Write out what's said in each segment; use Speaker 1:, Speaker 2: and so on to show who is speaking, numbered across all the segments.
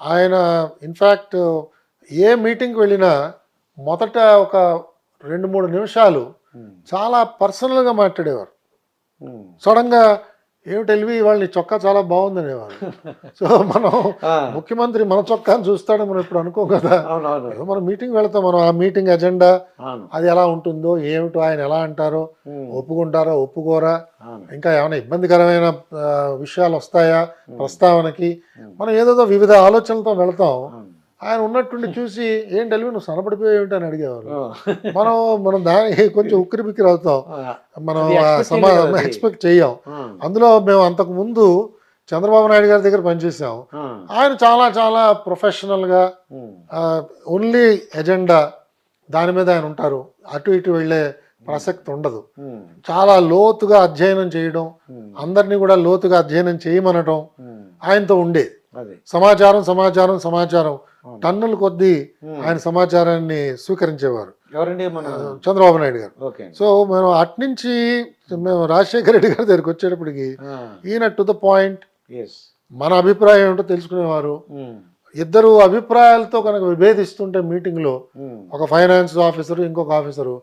Speaker 1: ఆయన ఇన్ఫ్యాక్ట్ ఏ మీటింగ్కి వెళ్ళినా మొదట ఒక 2-3 నిమిషాలు చాలా పర్సనల్గా మాట్లాడేవారు. సడన్గా ఏమిటి ఎల్వి వాళ్ళని చొక్కా చాలా బాగుందనేవారు. సో మనం ముఖ్యమంత్రి మన చొక్కాని చూస్తాడని మనం ఇప్పుడు అనుకోం కదా. మనం మీటింగ్ వెళతాం, మనం ఆ మీటింగ్ ఎజెండా అది ఎలా ఉంటుందో ఏమిటో, ఆయన ఎలా అంటారో, ఒప్పుకుంటారా ఒప్పుకోరా, ఇంకా ఏమైనా ఇబ్బందికరమైన విషయాలు వస్తాయా ప్రస్తావనకి, మనం ఏదో వివిధ ఆలోచనలతో వెళతాం. ఆయన ఉన్నట్టుండి చూసి ఏంటి ఎల్వి నువ్వు సనపడిపోయి ఏమిటని అడిగేవారు. మనం దానికి కొంచెం ఉక్కిరి బిక్కిరి అవుతాం, మనం ఎక్స్పెక్ట్ చెయ్యం. అందులో మేము అంతకు ముందు చంద్రబాబు నాయుడు గారి దగ్గర పనిచేసాం. ఆయన చాలా చాలా ప్రొఫెషనల్గా ఓన్లీ ఎజెండా దాని మీద ఆయన ఉంటారు, అటు ఇటు వెళ్ళే ప్రసక్తి ఉండదు. చాలా లోతుగా అధ్యయనం చేయడం, అందరినీ కూడా లోతుగా అధ్యయనం చేయమనడం ఆయనతో ఉండేది. సమాచారం సమాచారం సమాచారం టన్నుల కొద్దీ ఆయన సమాచారాన్ని స్వీకరించేవారు. చంద్రబాబు నాయుడు గారు. సో మేము అట్నుంచి మేము రాజశేఖర రెడ్డి గారి దగ్గరికి వచ్చేటప్పటికి ఈయన టు ద పాయింట్, మన అభిప్రాయం ఏమిటో తెలుసుకునేవారు. ఇద్దరు అభిప్రాయాలతో కనుక విభేదిస్తుంటే మీటింగ్ లో ఒక ఫైనాన్స్ ఆఫీసరు ఇంకొక ఆఫీసరు,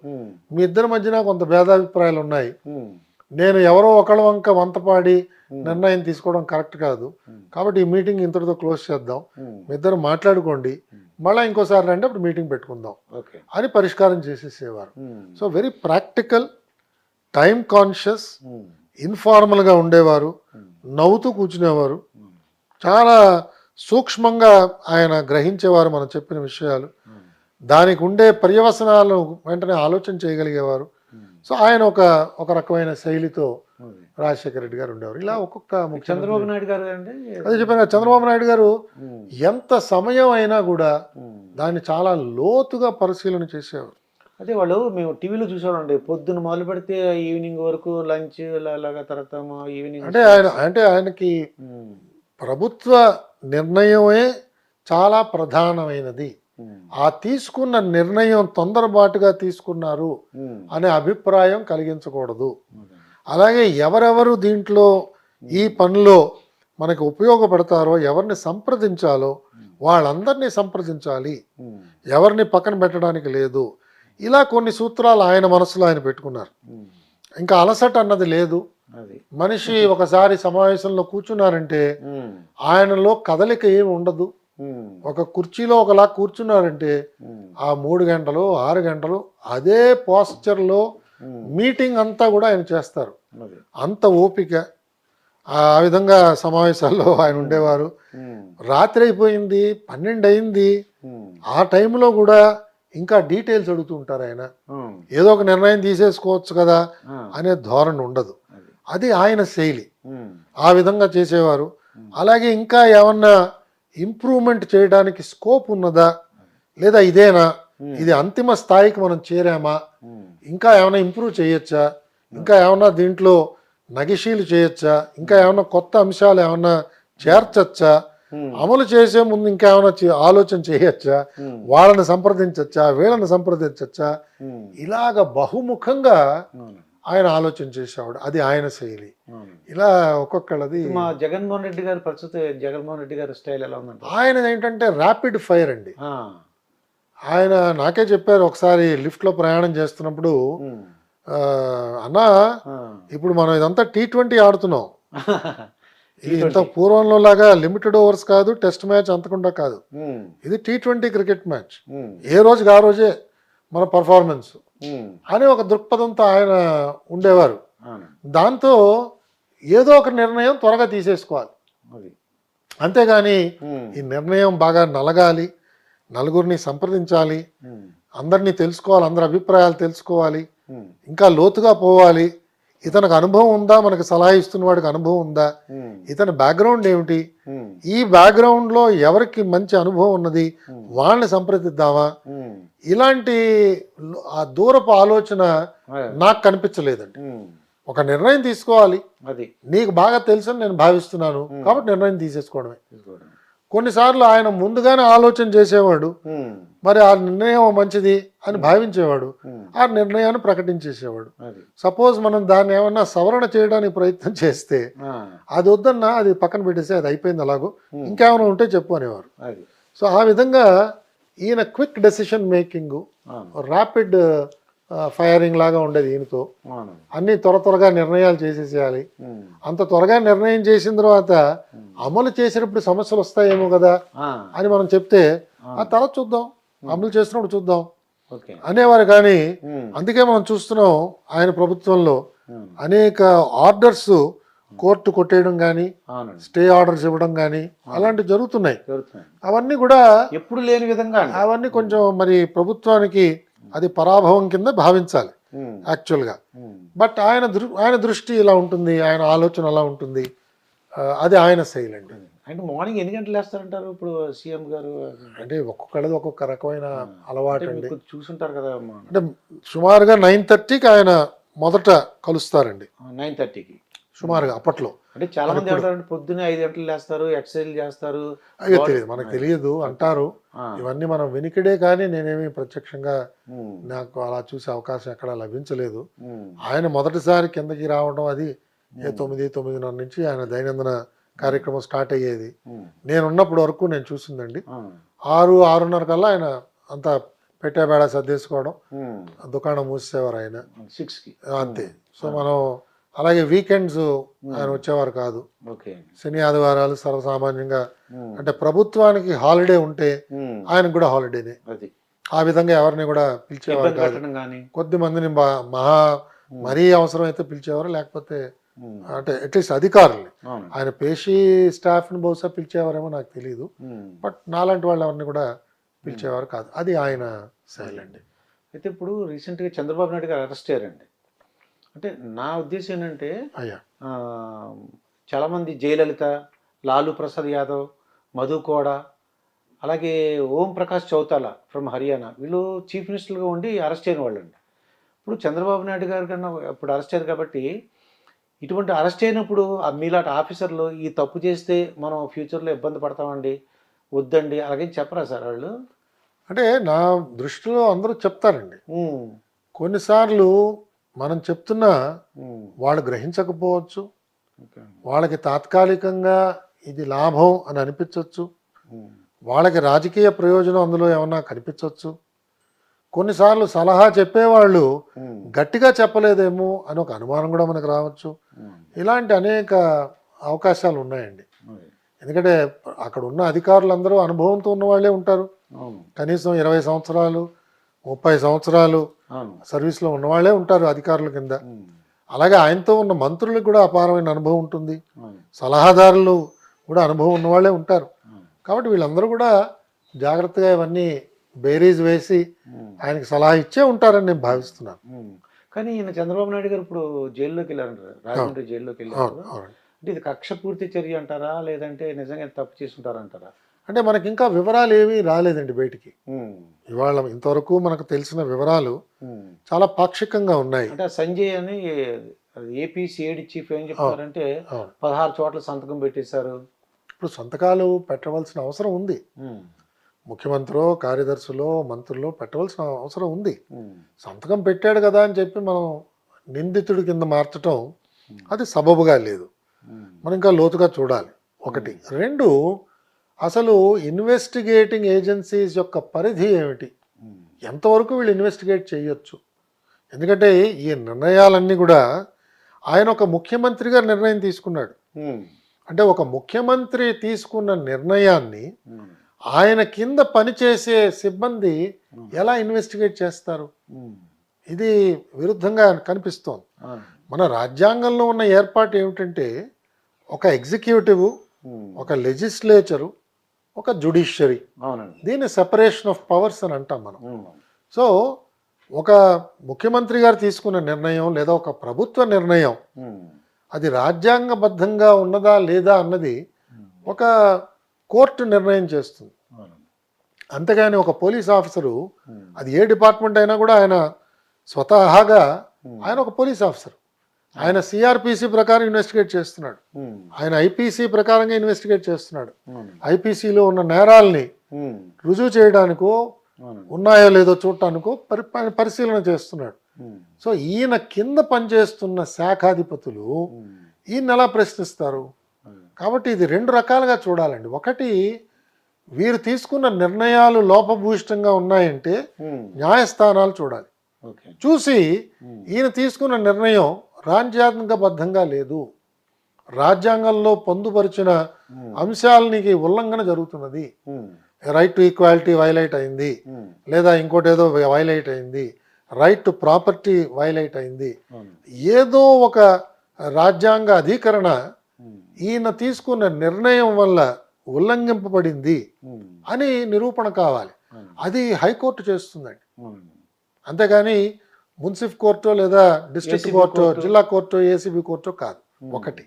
Speaker 1: మీ ఇద్దరి మధ్యన కొంత భేదాభిప్రాయాలు ఉన్నాయి, నేను ఎవరో ఒకళ్ళ వంక వంతపాడి నిర్ణయం తీసుకోవడం కరెక్ట్ కాదు, కాబట్టి ఈ మీటింగ్ ఇంతటితో క్లోజ్ చేద్దాం, మీ ఇద్దరు మాట్లాడుకోండి, మళ్ళీ ఇంకోసారి రండి అప్పుడు మీటింగ్ పెట్టుకుందాం అని పరిష్కారం చేసేసేవారు. So very practical, time conscious, ఇన్ఫార్మల్గా ఉండేవారు, నవ్వుతూ కూర్చునేవారు, చాలా సూక్ష్మంగా ఆయన గ్రహించేవారు మనం చెప్పిన విషయాలు, దానికి ఉండే పర్యవసనాలను వెంటనే ఆలోచన చేయగలిగేవారు. సో ఆయన ఒక రకమైన శైలితో రాజశేఖర రెడ్డి గారు ఉండేవారు. ఇలా ఒక్కొక్క
Speaker 2: చంద్రబాబు నాయుడు గారు అంటే
Speaker 1: అదే చెప్పాను, చంద్రబాబు నాయుడు గారు ఎంత సమయం అయినా కూడా దాన్ని చాలా లోతుగా పరిశీలన చేసేవారు.
Speaker 2: అదే వాళ్ళు మేము టీవీలో చూసామండి, పొద్దున్న మొదలు పెడితే ఈవినింగ్ వరకు లంచ్ అలాగా, తర్వాత ఈవినింగ్
Speaker 1: అంటే ఆయనకి ప్రభుత్వ నిర్ణయమే చాలా ప్రధానమైనది. ఆ తీసుకున్న నిర్ణయం తొందరపాటుగా తీసుకున్నారు అనే అభిప్రాయం కలిగించకూడదు. అలాగే ఎవరెవరు దీంట్లో ఈ పనిలో మనకు ఉపయోగపడతారో, ఎవరిని సంప్రదించాలో వాళ్ళందరినీ సంప్రదించాలి, ఎవరిని పక్కన పెట్టడానికి లేదు. ఇలా కొన్ని సూత్రాలు ఆయన మనసులో ఆయన పెట్టుకున్నారు. ఇంకా అలసట అన్నది లేదు. మనిషి ఒకసారి సమావేశంలో కూర్చున్నారంటే ఆయనలో కదలిక ఏమి ఉండదు. ఒక కుర్చీలో ఒకలా కూర్చున్నారంటే ఆ 3 గంటలు 6 గంటలు అదే పోస్చర్లో మీటింగ్ అంతా కూడా ఆయన చేస్తారు. అంత ఓపిక, ఆ విధంగా సమావేశాల్లో ఆయన ఉండేవారు. రాత్రి అయిపోయింది, 12 అయింది, ఆ టైంలో కూడా ఇంకా డీటెయిల్స్ అడుగుతూ ఉంటారు ఆయన. ఏదో ఒక నిర్ణయం తీసేసుకోవచ్చు కదా అనే ధోరణి ఉండదు. అది ఆయన శైలి, ఆ విధంగా చేసేవారు. అలాగే ఇంకా ఏమన్నా ఇంప్రూవ్మెంట్ చేయడానికి స్కోప్ ఉన్నదా, లేదా ఇదేనా, ఇది అంతిమ స్థాయికి మనం చేరామా, ఇంకా ఏమైనా ఇంప్రూవ్ చేయొచ్చా, ఇంకా ఏమన్నా దీంట్లో నగిషీలు చేయొచ్చా, ఇంకా ఏమన్నా కొత్త అంశాలు ఏమన్నా చేర్చచ్చా, అమలు చేసే ముందు ఇంకా ఏమైనా ఆలోచన చేయొచ్చా, వాళ్ళని సంప్రదించచ్చా, వీళ్ళని సంప్రదించచ్చా, ఇలాగ బహుముఖంగా ఆయన ఆలోచన చేసేవాడు. అది ఆయన శైలి. ఇలా ఒక్కొక్కళ్ళది.
Speaker 2: మా జగన్మోహన్ రెడ్డి గారు ప్రస్తుతం జగన్మోహన్ రెడ్డి గారి స్టైల్ ఎలా ఉందంటే,
Speaker 1: ఆయన ఏంటంటే ర్యాపిడ్ ఫైర్ అండి. ఆయన నాకే చెప్పారు ఒకసారి లిఫ్ట్లో ప్రయాణం చేస్తున్నప్పుడు, అన్నా ఇప్పుడు మనం ఇదంతా T20 ఆడుతున్నాం, ఇది ఇంత పూర్వంలో లాగా లిమిటెడ్ ఓవర్స్ కాదు, టెస్ట్ మ్యాచ్ అంతకుండా కాదు, ఇది T20 క్రికెట్ మ్యాచ్, ఏ రోజుకి ఆ రోజే మన పర్ఫార్మెన్స్ అని ఒక దృక్పథంతో ఆయన ఉండేవారు. దాంతో ఏదో ఒక నిర్ణయం త్వరగా తీసేసుకోవాలి, అంతేగాని ఈ నిర్ణయం బాగా నలగాలి, నలుగురిని సంప్రదించాలి, అందరినీ తెలుసుకోవాలి, అందరి అభిప్రాయాలు తెలుసుకోవాలి, ఇంకా లోతుగా పోవాలి, ఇతనికి అనుభవం ఉందా, మనకు సలహా ఇస్తున్న వాడికి అనుభవం ఉందా, ఇతని బ్యాక్గ్రౌండ్ ఏమిటి, ఈ బ్యాక్గ్రౌండ్ లో ఎవరికి మంచి అనుభవం ఉన్నది వాళ్ళని సంప్రదిద్దామా, ఇలాంటి ఆ దూరపు ఆలోచన నాకు కనిపించలేదండి. ఒక నిర్ణయం తీసుకోవాలి, అది నీకు బాగా తెలుసని నేను భావిస్తున్నాను కాబట్టి నిర్ణయం తీసేసుకోవడమే. కొన్నిసార్లు ఆయన ముందుగానే ఆలోచన చేసేవాడు, మరి ఆ నిర్ణయం మంచిది అని భావించేవాడు, ఆ నిర్ణయాన్ని ప్రకటించేసేవాడు. సపోజ్ మనం దాన్ని ఏమన్నా సవరణ చేయడానికి ప్రయత్నం చేస్తే అది వద్దన్నా అది పక్కన పెట్టేసి అది అయిపోయింది అలాగో, ఇంకేమైనా ఉంటే చెప్పు అనేవారు. సో ఆ విధంగా ఈయన quick decision making, rapid firing లాగా ఉండేది ఈయనతో. అన్ని త్వరగా నిర్ణయాలు చేసేసేయాలి. అంత త్వరగా నిర్ణయం చేసిన తర్వాత అమలు చేసేటప్పుడు సమస్యలు వస్తాయేమో కదా అని మనం చెప్తే ఆ తర్వాత చూద్దాం, అమలు చేసినప్పుడు చూద్దాం అనేవారు. కానీ అందుకే మనం చూస్తున్నాం ఆయన ప్రభుత్వంలో అనేక ఆర్డర్స్ కోర్టు కొట్టేయడం కానీ, స్టే ఆర్డర్స్ ఇవ్వడం కానీ అలాంటివి జరుగుతున్నాయి. అవన్నీ కూడా
Speaker 2: ఎప్పుడు లేని విధంగా,
Speaker 1: అవన్నీ కొంచెం మరి ప్రభుత్వానికి అది పరాభవం కింద భావించాలి యాక్చువల్గా. బట్ ఆయన దృష్టి ఇలా ఉంటుంది, ఆయన ఆలోచన అలా ఉంటుంది, అది ఆయన శైలి అండి.
Speaker 2: అంటే మార్నింగ్ ఎన్ని గంటలు వేస్తారంటారు ఇప్పుడు సీఎం గారు?
Speaker 1: అంటే ఒక్కొక్కళ్ళది ఒక్కొక్క రకమైన అలవాటు అండి.
Speaker 2: చూసుంటారు కదా,
Speaker 1: అంటే సుమారుగా 9:30కి ఆయన మొదట కలుస్తారండి.
Speaker 2: 9:30కి
Speaker 1: సుమారుగా అప్పట్లో.
Speaker 2: అంటే చాలా మంది అంటారు పొద్దున్నే 5 గంటలు లేస్తారు, ఎక్సర్సైజ్ చేస్తారు.
Speaker 1: అయ్యో తెలియదు, మనకు తెలియదు అంటారు. ఇవన్నీ మనం వెనికిడే, కానీ నేనేమి ప్రత్యక్షంగా నాకు అలా చూసే అవకాశం ఎక్కడా లభించలేదు. ఆయన మొదటిసారి కిందకి రావడం అది 9:30 నుంచి ఆయన దైనందిన కార్యక్రమం స్టార్ట్ అయ్యేది. నేనున్నప్పటి వరకు నేను చూసిందండి. 6-6:30 కల్లా ఆయన అంతా పెట్టేబేడ సర్దేసుకోవడం, దుకాణం మూసేవారు ఆయన
Speaker 2: 6కి
Speaker 1: అంతే. సో మనం అలాగే వీకెండ్స్ ఆయన వచ్చేవారు కాదు. శని ఆదివారాలు సర్వసామాన్యంగా, అంటే ప్రభుత్వానికి హాలిడే ఉంటే ఆయనకు కూడా హాలిడేనే. ఆ విధంగా ఎవరిని కూడా పిలిచేవారు కాదు. కొద్ది మందిని మరీ అవసరం అయితే పిలిచేవారు, లేకపోతే అంటే అట్లీస్ట్ అధికారుల్ని, ఆయన పేషీ స్టాఫ్ని బహుశా పిలిచేవారేమో నాకు తెలియదు. బట్ నాలాంటి వాళ్ళు ఎవరిని కూడా పిలిచేవారు కాదు. అది ఆయన శైలి అండి.
Speaker 2: అయితే ఇప్పుడు రీసెంట్గా చంద్రబాబు నాయుడు గారు అరెస్ట్ అయ్యారండి. అంటే నా ఉద్దేశం ఏంటంటే, చాలామంది జయలలిత, లాలూ ప్రసాద్ యాదవ్, మధు కోడా, అలాగే ఓం ప్రకాష్ చౌతాలా ఫ్రమ్ హర్యానా, వీళ్ళు చీఫ్ మినిస్టర్గా ఉండి అరెస్ట్ అయిన వాళ్ళు అండి. ఇప్పుడు చంద్రబాబు నాయుడు గారి కన్నా ఇప్పుడు అరెస్ట్ అయ్యారు కాబట్టి, ఇటువంటి అరెస్ట్ అయినప్పుడు మీలాంటి ఆఫీసర్లు ఈ తప్పు చేస్తే మనం ఫ్యూచర్లో ఇబ్బంది పడతామండి, వద్దండి అలాగే చెప్పరా సార్ వాళ్ళు?
Speaker 1: అంటే నా దృష్టిలో అందరూ చెప్తారండి. కొన్నిసార్లు మనం చెప్తున్నా వాళ్ళు గ్రహించకపోవచ్చు, వాళ్ళకి తాత్కాలికంగా ఇది లాభం అని అనిపించవచ్చు, వాళ్ళకి రాజకీయ ప్రయోజనం అందులో ఏమన్నా కనిపించవచ్చు. కొన్నిసార్లు సలహా చెప్పేవాళ్ళు గట్టిగా చెప్పలేదేమో అని ఒక అనుమానం కూడా మనకు రావచ్చు. ఇలాంటి అనేక అవకాశాలు ఉన్నాయండి. ఎందుకంటే అక్కడ ఉన్న అధికారులందరూ అనుభవంతో ఉన్న వాళ్ళే ఉంటారు. కనీసం 20 సంవత్సరాలు 30 సంవత్సరాలు సర్వీస్లో ఉన్నవాళ్లే ఉంటారు అధికారుల కింద. అలాగే ఆయనతో ఉన్న మంత్రులకు కూడా అపారమైన అనుభవం ఉంటుంది, సలహాదారులు కూడా అనుభవం ఉన్నవాళ్లే ఉంటారు. కాబట్టి వీళ్ళందరూ కూడా జాగ్రత్తగా ఇవన్నీ బేరీజ్ వేసి ఆయనకి సలహా ఇచ్చే ఉంటారని నేను భావిస్తున్నాను.
Speaker 2: కానీ ఈయన చంద్రబాబు నాయుడు గారు ఇప్పుడు జైల్లోకి వెళ్ళారంటారు, రాజమండ్రి జైల్లోకి వెళ్ళారు. అంటే ఇది కక్ష పూర్తి చర్య అంటారా, లేదంటే నిజంగా తప్పు చేసుకుంటారంటారా?
Speaker 1: అంటే మనకి ఇంకా వివరాలు ఏమీ రాలేదండి బయటికి. ఇవాళ ఇంతవరకు మనకు తెలిసిన వివరాలు చాలా పాక్షికంగా ఉన్నాయి.
Speaker 2: అంటే సంజయ్ అని ఏపీ సిఐడి చీఫ్ ఏం చెప్తారంటే 16 చోట్ల సంతకం పెట్టేశారు.
Speaker 1: ఇప్పుడు సంతకాలు పెట్టవలసిన అవసరం ఉంది. ముఖ్యమంత్రి, కార్యదర్శులు, మంత్రులు పెట్టవలసిన అవసరం ఉంది. సంతకం పెట్టాడు కదా అని చెప్పి మనం నిందితుడి కింద మార్చటం అది సబబుగా లేదు. మనం ఇంకా లోతుగా చూడాలి. ఒకటి. రెండు, అసలు ఇన్వెస్టిగేటింగ్ ఏజెన్సీస్ యొక్క పరిధి ఏమిటి, ఎంతవరకు వీళ్ళు ఇన్వెస్టిగేట్ చేయొచ్చు? ఎందుకంటే ఈ నిర్ణయాలన్నీ కూడా ఆయన ఒక ముఖ్యమంత్రిగా నిర్ణయం తీసుకున్నాడు. అంటే ఒక ముఖ్యమంత్రి తీసుకున్న నిర్ణయాన్ని ఆయన కింద పనిచేసే సిబ్బంది ఎలా ఇన్వెస్టిగేట్ చేస్తారు? ఇది విరుద్ధంగా కనిపిస్తోంది. మన రాజ్యాంగంలో ఉన్న ఏర్పాటు ఏమిటంటే ఒక ఎగ్జిక్యూటివ్, ఒక లెజిస్లేచరు, ఒక జ్యుడిషియరీ. దీన్ని సెపరేషన్ ఆఫ్ పవర్స్ అని అంటాం మనం. సో ఒక ముఖ్యమంత్రి గారు తీసుకున్న నిర్ణయం లేదా ఒక ప్రభుత్వ నిర్ణయం అది రాజ్యాంగబద్ధంగా ఉన్నదా లేదా అన్నది ఒక కోర్టు నిర్ణయం చేస్తుంది. అంతేగాని ఒక పోలీస్ ఆఫీసరు, అది ఏ డిపార్ట్మెంట్ అయినా కూడా ఆయన స్వతహాగా ఆయన ఒక పోలీస్ ఆఫీసర్, ఆయన సిఆర్పిసి ప్రకారం ఇన్వెస్టిగేట్ చేస్తున్నాడు, ఆయన ఐపీసీ ప్రకారంగా ఇన్వెస్టిగేట్ చేస్తున్నాడు. ఐపీసీలో ఉన్న నేరాల్ని రుజువు చేయడానికో
Speaker 2: అవునండి.
Speaker 1: ఉన్నాయో లేదో చూడటానికో పరిశీలన చేస్తున్నాడు.
Speaker 2: ఉమ్.
Speaker 1: సో ఈయన కింద పనిచేస్తున్న శాఖాధిపతులు
Speaker 2: ఉమ్.
Speaker 1: ఈయన ఎలా ప్రశ్నిస్తారు?
Speaker 2: ఉమ్.
Speaker 1: కాబట్టి ఇది రెండు రకాలుగా చూడాలండి. ఒకటి, వీరు తీసుకున్న నిర్ణయాలు లోపభూయిష్టంగా ఉన్నాయంటే
Speaker 2: ఉమ్.
Speaker 1: న్యాయస్థానాలు చూడాలి.
Speaker 2: ఓకే.
Speaker 1: చూసి
Speaker 2: ఉమ్.
Speaker 1: ఈయన తీసుకున్న నిర్ణయం రాజ్యాంగబద్ధంగా లేదు, రాజ్యాంగంలో పొందుపరిచిన
Speaker 2: ఉమ్.
Speaker 1: అంశాలకి ఉల్లంఘన జరుగుతున్నది,
Speaker 2: ఉమ్.
Speaker 1: రైట్ టు ఈక్వాలిటీ వైలేట్ అయింది,
Speaker 2: ఉమ్.
Speaker 1: లేదా ఇంకోటి ఏదో వైలేట్ అయింది, రైట్ టు ప్రాపర్టీ వైలేట్ అయింది,
Speaker 2: అవును.
Speaker 1: ఏదో ఒక రాజ్యాంగ అధికరణ
Speaker 2: ఉమ్.
Speaker 1: ఈయన తీసుకున్న నిర్ణయం వల్ల ఉల్లంఘింపబడింది
Speaker 2: ఉమ్.
Speaker 1: అని నిరూపణ కావాలి.
Speaker 2: అవును.
Speaker 1: అది హైకోర్టు చేస్తుందండి.
Speaker 2: అవును.
Speaker 1: అంతేగాని మున్సిఫ్ కోర్టు లేదా డిస్ట్రిక్ట్
Speaker 2: ACB
Speaker 1: కోర్టు,
Speaker 2: కోర్టు.
Speaker 1: జిల్లా కోర్టు, ఏసీబీ కోర్టు కాదు.
Speaker 2: ఉమ్.
Speaker 1: ఒకటి.